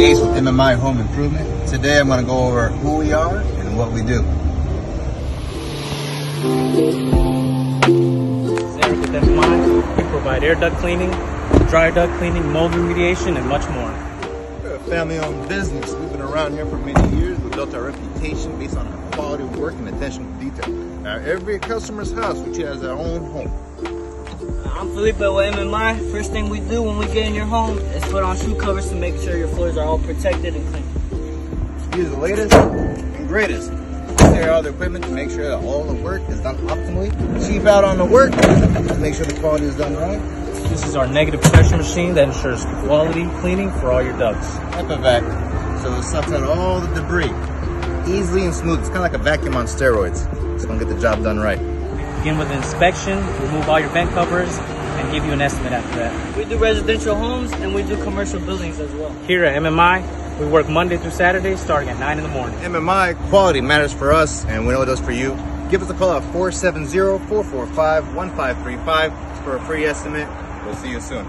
Ace with MMI Home Improvement. Today I'm going to go over who we are and what we do. Eric with MMI. We provide air duct cleaning, dry duct cleaning, mold remediation, and much more. We're a family-owned business. We've been around here for many years. We've built our reputation based on our quality of work and attention to detail. Now, every customer's house, which has their own home. I'm Felipe with MMI. First thing we do when we get in your home is put on shoe covers to make sure your floors are all protected and clean. Use the latest and greatest. Clear all the equipment to make sure that all the work is done optimally. Cheap out on the work to make sure the quality is done right. This is our negative pressure machine that ensures quality cleaning for all your ducts. Epivac, so it sucks out all the debris easily and smooth. It's kind of like a vacuum on steroids. It's going to get the job done right. Begin with an inspection, remove all your vent covers, and give you an estimate after that. We do residential homes and we do commercial buildings as well. Here at MMI, we work Monday through Saturday starting at 9 in the morning. MMI, quality matters for us, and we know it does for you. Give us a call at 470-445-1535 for a free estimate. We'll see you soon.